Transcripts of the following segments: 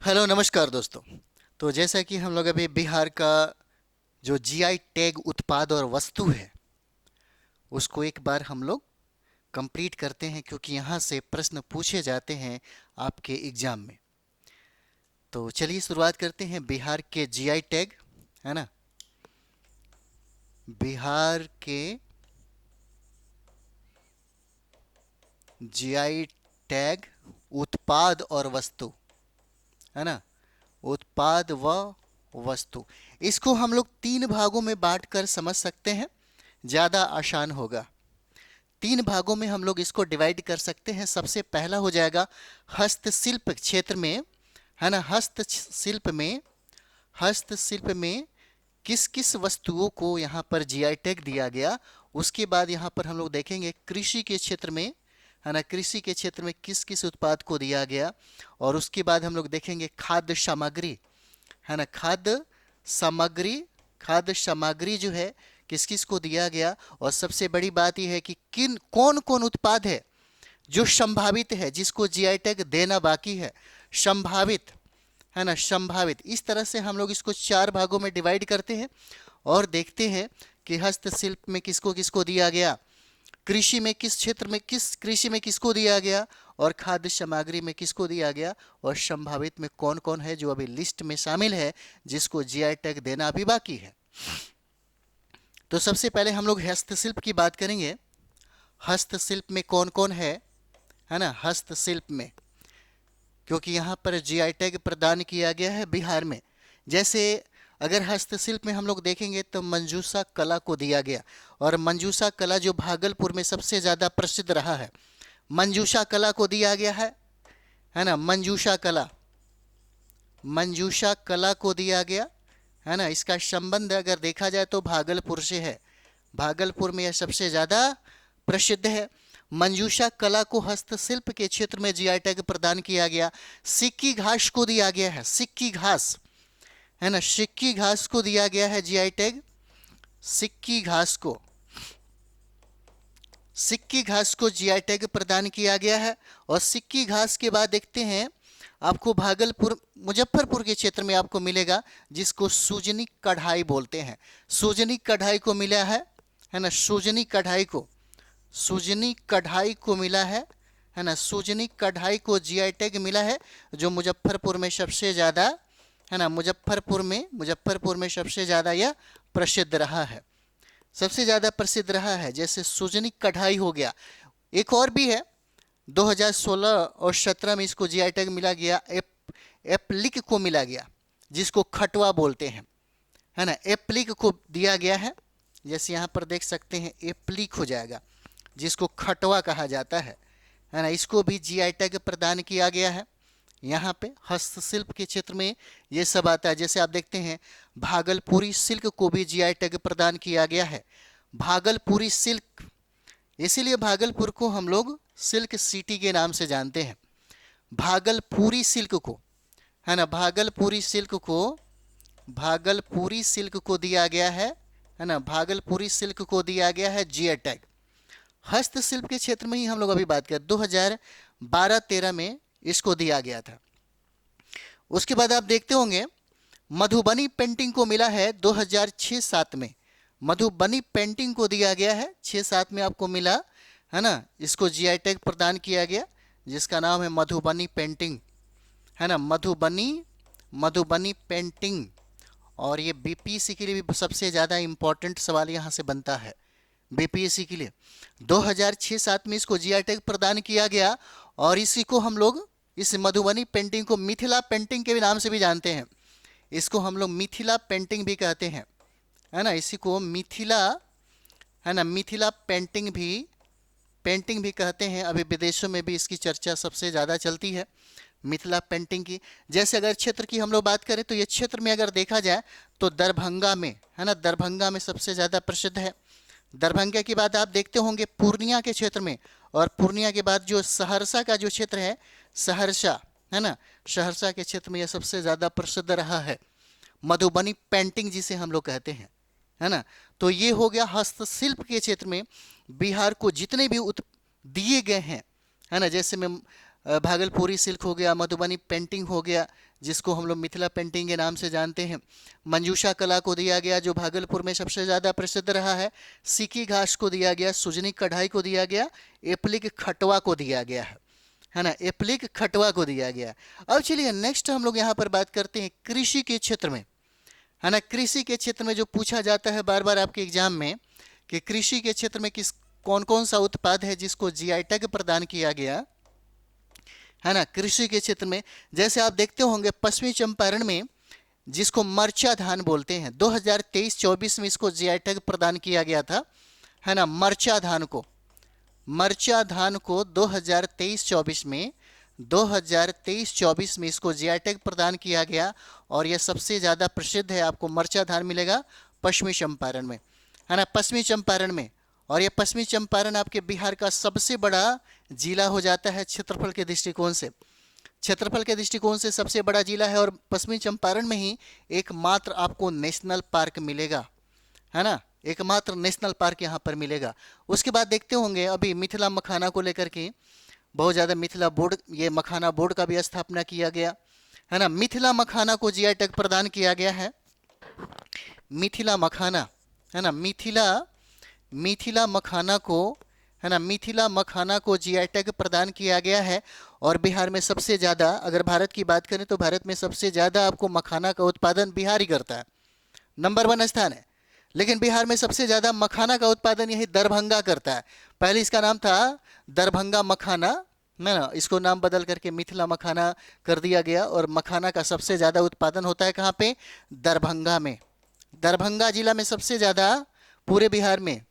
Hello नमस्कार दोस्तों। तो जैसा कि हम लोग अभी बिहार का जो जीआई टैग उत्पाद और वस्तु है उसको एक बार हम लोग कंप्लीट करते हैं, क्योंकि यहाँ से प्रश्न पूछे जाते हैं आपके एग्जाम में। तो चलिए शुरुआत करते हैं बिहार के जीआई टैग, है ना। बिहार के जीआई टैग उत्पाद और वस्तु, है ना। उत्पाद व वस्तु, इसको हम लोग तीन भागों में बांटकर समझ सकते हैं, ज़्यादा आसान होगा। तीन भागों में हम लोग इसको डिवाइड कर सकते हैं। सबसे पहला हो जाएगा हस्तशिल्प क्षेत्र में, है ना। हस्तशिल्प में किस किस वस्तुओं को यहाँ पर जीआई टैग दिया गया। उसके बाद यहाँ पर हम लोग देखेंगे कृषि के क्षेत्र में, है ना। कृषि के क्षेत्र में किस किस उत्पाद को दिया गया। और उसके बाद हम लोग देखेंगे खाद्य सामग्री, है ना। खाद्य सामग्री जो है किस किस को दिया गया। और सबसे बड़ी बात यह है कि किन कौन कौन उत्पाद है जो संभावित है, जिसको जीआई टैग देना बाकी है। संभावित, है ना, संभावित। इस तरह से हम लोग इसको चार भागों में डिवाइड करते हैं और देखते हैं कि हस्तशिल्प में किसको किसको दिया गया, कृषि में किस क्षेत्र में कृषि में किसको दिया गया, और खाद्य सामग्री में किसको दिया गया, और संभावित में कौन कौन है जो अभी लिस्ट में शामिल है जिसको जीआई टैग देना अभी बाकी है। तो सबसे पहले हम लोग हस्तशिल्प की बात करेंगे। हस्तशिल्प में कौन कौन है ना। हस्तशिल्प में, क्योंकि यहाँ पर जीआई टैग प्रदान किया गया है बिहार में। जैसे अगर हस्तशिल्प में हम लोग देखेंगे तो मंजूषा कला को दिया गया, और मंजूषा कला जो भागलपुर में सबसे ज़्यादा प्रसिद्ध रहा है, मंजूषा कला को दिया गया है ना। मंजूषा कला को दिया गया, है ना। इसका संबंध अगर देखा जाए तो भागलपुर से है। भागलपुर में यह सबसे ज़्यादा प्रसिद्ध है। मंजूषा कला को हस्तशिल्प के क्षेत्र में जीआई टैग प्रदान किया गया। सिक्की घास को दिया गया है, सिक्की घास, है ना। सिक्की घास को दिया गया है जीआई टैग। सिक्की घास को जीआई टैग प्रदान किया गया है। और सिक्की घास के बाद देखते हैं आपको भागलपुर मुजफ्फरपुर के क्षेत्र में आपको मिलेगा, जिसको सूजनी कढ़ाई बोलते हैं। सूजनी कढ़ाई को मिला है ना। सूजनी कढ़ाई को मिला है ना। सूजनी कढ़ाई को जीआई टैग मिला है, जो मुजफ्फरपुर में सबसे ज़्यादा, है ना। मुजफ्फरपुर में सबसे ज़्यादा यह प्रसिद्ध रहा है, सबसे ज़्यादा प्रसिद्ध रहा है। जैसे सूजनी कढ़ाई हो गया। एक और भी है, 2016 और 17 में इसको जीआई टैग मिला गया। एप्लिक को मिला गया, जिसको खटवा बोलते हैं, है ना। एप्लिक को दिया गया है। जैसे यहाँ पर देख सकते हैं एप्लिक हो जाएगा, जिसको खटवा कहा जाता है ना। इसको भी जीआई टैग प्रदान किया गया है। यहाँ पे हस्तशिल्प के क्षेत्र में ये सब आता है। जैसे आप देखते हैं भागलपुरी सिल्क को भी जीआई टैग प्रदान किया गया है। भागलपुरी सिल्क, इसीलिए भागलपुर को हम लोग सिल्क सिटी के नाम से जानते हैं। भागलपुरी सिल्क को, है ना, भागलपुरी सिल्क को दिया गया है ना। भागलपुरी सिल्क को दिया गया है जीआई टैग। हस्तशिल्प के क्षेत्र में ही हम लोग अभी बात करें, 2012-13 में इसको दिया गया था। उसके बाद आप देखते होंगे मधुबनी पेंटिंग को मिला है 2006-7 में। मधुबनी पेंटिंग को दिया गया है 6-7 में आपको मिला, है ना। इसको जीआई टैग प्रदान किया गया, जिसका नाम है मधुबनी पेंटिंग, है ना। मधुबनी पेंटिंग। और ये बीपीएससी के लिए भी सबसे ज़्यादा इम्पोर्टेंट सवाल यहाँ से बनता है, बीपीएससी के लिए। 2006-7 में इसको जीआई टैग प्रदान किया गया। और इसी को हम लोग, इस मधुबनी पेंटिंग को मिथिला पेंटिंग के नाम से भी जानते हैं। इसको हम लोग मिथिला पेंटिंग भी कहते हैं, है ना। इसी को मिथिला, है ना, मिथिला पेंटिंग भी कहते हैं। अभी विदेशों में भी इसकी चर्चा सबसे ज़्यादा चलती है, मिथिला पेंटिंग की। जैसे अगर क्षेत्र की हम लोग बात करें तो ये क्षेत्र में अगर देखा जाए तो दरभंगा में, है ना, दरभंगा में सबसे ज़्यादा प्रसिद्ध है। दरभंगा के बाद आप देखते होंगे पूर्णिया के क्षेत्र में, और पूर्णिया के बाद जो सहरसा का जो क्षेत्र है, सहरसा, है ना, सहरसा के क्षेत्र में यह सबसे ज़्यादा प्रसिद्ध रहा है, मधुबनी पेंटिंग जिसे हम लोग कहते हैं, है ना। तो ये हो गया हस्तशिल्प के क्षेत्र में बिहार को जितने भी दिए गए हैं, है ना। जैसे मैं भागलपुरी सिल्क हो गया, मधुबनी पेंटिंग हो गया जिसको हम लोग मिथिला पेंटिंग के नाम से जानते हैं, मंजूषा कला को दिया गया जो भागलपुर में सबसे ज़्यादा प्रसिद्ध रहा है, सीकी घास को दिया गया, सुजनी कढ़ाई को दिया गया, एप्लिक खटवा को दिया गया है ना, एप्लिक खटवा को दिया गया। अब चलिए नेक्स्ट हम लोग यहाँ पर बात करते हैं कृषि के क्षेत्र में, है ना। कृषि के क्षेत्र में जो पूछा जाता है बार बार आपके एग्जाम में कि कृषि के क्षेत्र में कौन कौन सा उत्पाद है जिसको जीआई टैग प्रदान किया गया, है ना। कृषि के क्षेत्र में जैसे आप देखते होंगे पश्चिमी चंपारण में जिसको मरचा धान बोलते हैं, 2023-24 में इसको जीआई टैग प्रदान किया गया था, है ना। मरचा धान को 2023-24 में इसको जीआई टैग प्रदान किया गया और यह सबसे ज़्यादा प्रसिद्ध है। आपको मरचा धान मिलेगा पश्चिमी चंपारण में, है ना, पश्चिमी चंपारण में। और यह पश्चिमी चंपारण आपके बिहार का सबसे बड़ा जिला हो जाता है क्षेत्रफल के दृष्टिकोण से, क्षेत्रफल के दृष्टिकोण से सबसे बड़ा जिला है। और पश्चिमी चंपारण में ही एकमात्र आपको नेशनल पार्क मिलेगा, है ना, एकमात्र नेशनल पार्क यहाँ पर मिलेगा। उसके बाद देखते होंगे अभी मिथिला मखाना को लेकर के बहुत ज़्यादा मिथिला बोर्ड, ये मखाना बोर्ड का भी स्थापना किया गया, है ना। मिथिला मखाना को जीआई टैग प्रदान किया गया है, मिथिला मखाना, है ना, मिथिला मखाना को, है ना, मिथिला मखाना को जीआई टैग प्रदान किया गया है। और बिहार में सबसे ज़्यादा, अगर भारत की बात करें तो भारत में सबसे ज़्यादा आपको मखाना का उत्पादन बिहार ही करता है, नंबर 1 स्थान है। लेकिन बिहार में सबसे ज़्यादा मखाना का उत्पादन यही दरभंगा करता है। पहले इसका नाम था दरभंगा मखाना, है ना, इसको नाम बदल करके मिथिला मखाना कर दिया गया। और मखाना का सबसे ज़्यादा उत्पादन होता है कहाँ पे, दरभंगा में, दरभंगा जिला में सबसे ज़्यादा पूरे बिहार में,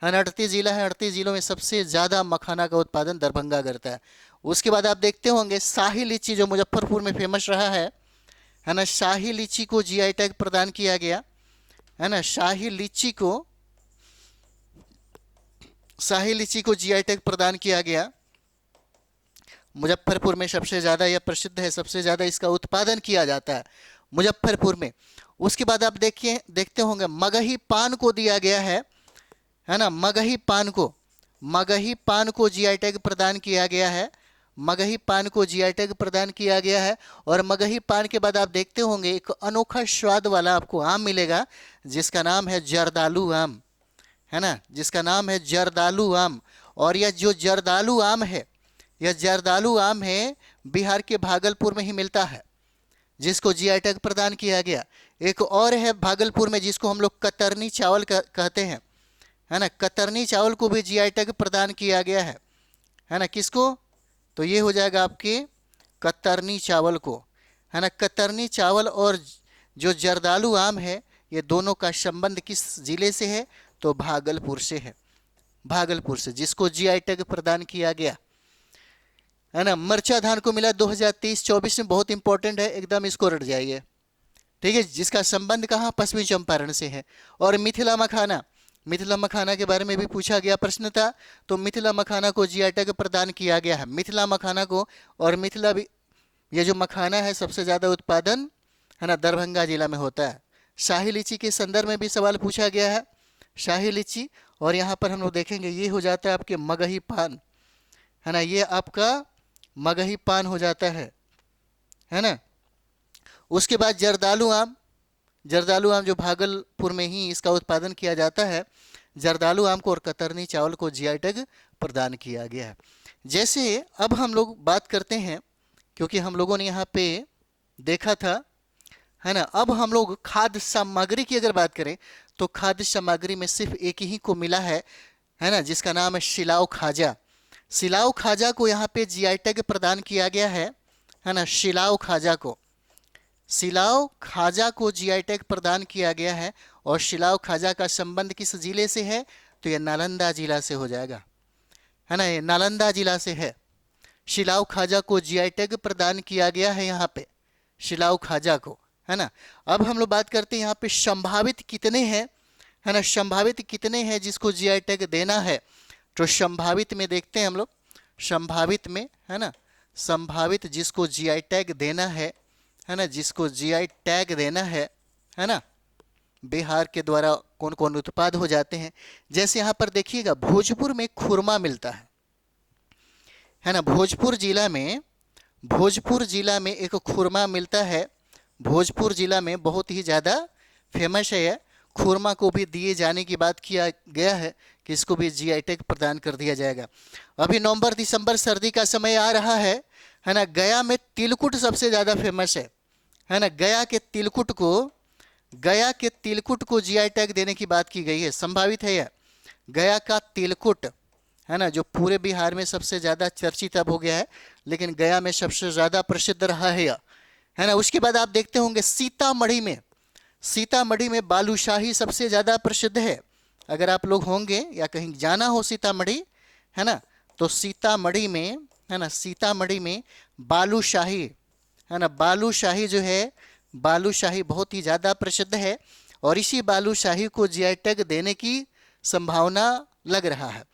है ना। 38 जिला है, 38 जिलों में सबसे ज़्यादा मखाना का उत्पादन दरभंगा करता है। उसके बाद आप देखते होंगे शाही लीची जो मुजफ्फरपुर में फेमस रहा है ना, शाही लीची को जीआई टैग प्रदान किया गया, है ना। शाही लीची को जीआई टैग प्रदान किया गया। मुजफ्फरपुर में सबसे ज़्यादा यह प्रसिद्ध है, सबसे ज़्यादा इसका उत्पादन किया जाता है मुजफ्फरपुर में। उसके बाद आप देखते होंगे मगही पान को दिया गया है ना, मगही पान को जीआई टैग प्रदान किया गया है, मगही पान को जीआई टैग प्रदान किया गया है। और मगही पान के बाद आप देखते होंगे एक अनोखा स्वाद वाला आपको आम मिलेगा जिसका नाम है जर्दालू आम, है ना, जिसका नाम है जर्दालू आम। और यह जो जर्दालू आम है, यह जर्दालू आम है बिहार के भागलपुर में ही मिलता है जिसको जीआई टैग प्रदान किया गया। एक और है भागलपुर में जिसको हम लोग कतरनी चावल कहते हैं, है ना, कतरनी चावल को भी जीआई टैग प्रदान किया गया है ना। किसको, तो ये हो जाएगा आपके कतरनी चावल को, है ना। कतरनी चावल और जो जर्दालू आम है ये दोनों का संबंध किस जिले से है, तो भागलपुर से है, भागलपुर से, जिसको जीआई टैग प्रदान किया गया, है ना। मरचा धान को मिला 2023-24 में, बहुत इंपॉर्टेंट है, एकदम इसको रट जाइए, ठीक है, जिसका संबंध कहाँ, पश्चिमी चंपारण से है। और मिथिला मखाना के बारे में भी पूछा गया प्रश्न था, तो मिथिला मखाना को जीआई टैग प्रदान किया गया है, मिथिला मखाना को। और मिथिला भी, ये जो मखाना है सबसे ज़्यादा उत्पादन, है ना, दरभंगा जिला में होता है। शाही लीची के संदर्भ में भी सवाल पूछा गया है, शाही लीची। और यहाँ पर हम लोग देखेंगे ये हो जाता है आपके मगही पान, है ना, ये आपका मगही पान हो जाता है ना। उसके बाद जर्दालू आम जो भागलपुर में ही इसका उत्पादन किया जाता है, जर्दालू आम को और कतरनी चावल को जीआई टैग प्रदान किया गया है। जैसे अब हम लोग बात करते हैं, क्योंकि हम लोगों ने यहाँ पे देखा था, है ना, अब हम लोग खाद्य सामग्री की अगर बात करें तो खाद्य सामग्री में सिर्फ एक ही को मिला है ना, जिसका नाम है शिलाव खाजा। शिलाव खाजा को यहाँ पे जीआई टैग प्रदान किया गया है ना, शिलाव खाजा को जीआई टैग प्रदान किया गया है। और शिलाव खाजा का संबंध किस जिले से है, तो ये नालंदा जिला से हो जाएगा, है ना, ये नालंदा जिला से है। शिलाव खाजा को जीआई टैग प्रदान किया गया है यहाँ पे, शिलाव खाजा को, है ना। अब हम लोग बात करते हैं यहाँ पे संभावित कितने हैं, है ना, संभावित कितने हैं जिसको जीआई टैग देना है। तो संभावित में देखते हैं हम लोग, संभावित में, है ना, संभावित जिसको जीआई टैग देना है ना, जिसको जीआई टैग देना है ना, बिहार के द्वारा कौन कौन उत्पाद हो जाते हैं। जैसे यहाँ पर देखिएगा भोजपुर में खुरमा मिलता है ना। भोजपुर जिला में एक खुरमा मिलता है। भोजपुर जिला में बहुत ही ज़्यादा फेमस है यह। खुरमा को भी दिए जाने की बात किया गया है कि इसको भी जीआई टैग प्रदान कर दिया जाएगा। अभी नवंबर दिसंबर सर्दी का समय आ रहा है ना। गया में तिलकुट सबसे ज़्यादा फेमस है ना। गया के तिलकुट को जीआई टैग देने की बात की गई है। संभावित है यह। गया का तिलकुट है ना, जो पूरे बिहार में सबसे ज़्यादा चर्चित अब हो गया है, लेकिन गया में सबसे ज़्यादा प्रसिद्ध रहा है यह, है ना। उसके बाद आप देखते होंगे सीतामढ़ी में बालूशाही सबसे ज़्यादा प्रसिद्ध है। अगर आप लोग होंगे या कहीं जाना हो सीतामढ़ी, है ना, तो सीतामढ़ी में बालूशाही, है ना, बालूशाही जो है, बालूशाही बहुत ही ज़्यादा प्रसिद्ध है और इसी बालूशाही को जीआई टैग देने की संभावना लग रहा है।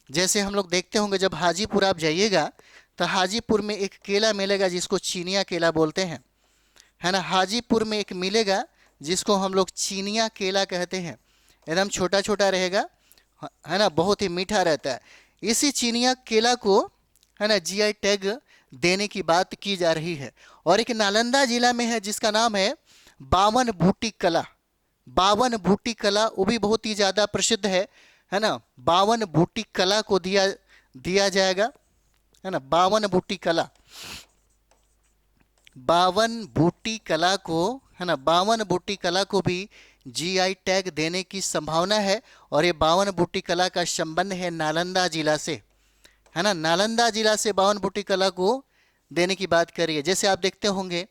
जैसे हम लोग देखते होंगे जब हाजीपुर आप जाइएगा तो हाजीपुर में एक केला मिलेगा जिसको चीनिया केला बोलते हैं, है ना। हाजीपुर में एक मिलेगा जिसको हम लोग चीनिया केला कहते हैं। एकदम छोटा छोटा रहेगा, है ना, बहुत ही मीठा रहता है। इसी चीनिया केला को, है ना, जीआई टैग देने की बात की जा रही है। और एक नालंदा जिला में है जिसका नाम है बावन बूटी कला। बावन बूटी कला वो भी बहुत ही ज़्यादा प्रसिद्ध है ना। बावन बूटी कला को दिया जाएगा, है ना। बावन बूटी कला को, है ना, बावन बूटी कला को भी जीआई टैग देने की संभावना है। और ये बावन बूटी कला का संबंध है नालंदा जिला से, है ना। नालंदा जिला से बावन बूटी कला को देने की बात करिए। जैसे आप देखते होंगे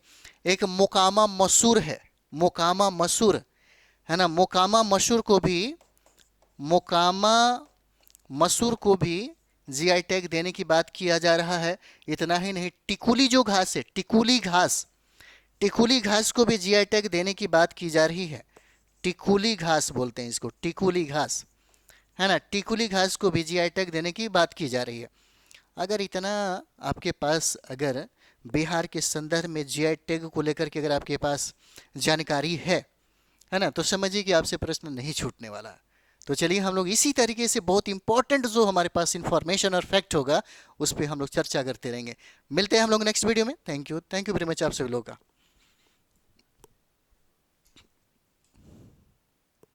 एक मोकामा मसूर है, मोकामा मसूर, है ना। मोकामा मसूर को भी जीआई टैग देने की बात किया जा रहा है। इतना ही नहीं, टिकुली जो घास है, टिकुली घास को भी जीआई टैग देने की बात की जा रही है। टिकुली घास बोलते हैं इसको, टिकुली घास, है ना। टिकुली घास को भी जीआई टैग देने की बात की जा रही है। अगर इतना आपके पास, अगर बिहार के संदर्भ में जीआई टैग को लेकर के अगर आपके पास जानकारी है ना, तो समझिए कि आपसे प्रश्न नहीं छूटने वाला। तो चलिए हम लोग इसी तरीके से बहुत इंपॉर्टेंट जो हमारे पास इंफॉर्मेशन और फैक्ट होगा उस पर हम लोग चर्चा करते रहेंगे। मिलते हैं हम लोग नेक्स्ट वीडियो में। थैंक यू वेरी मच आप सभी लोगों का।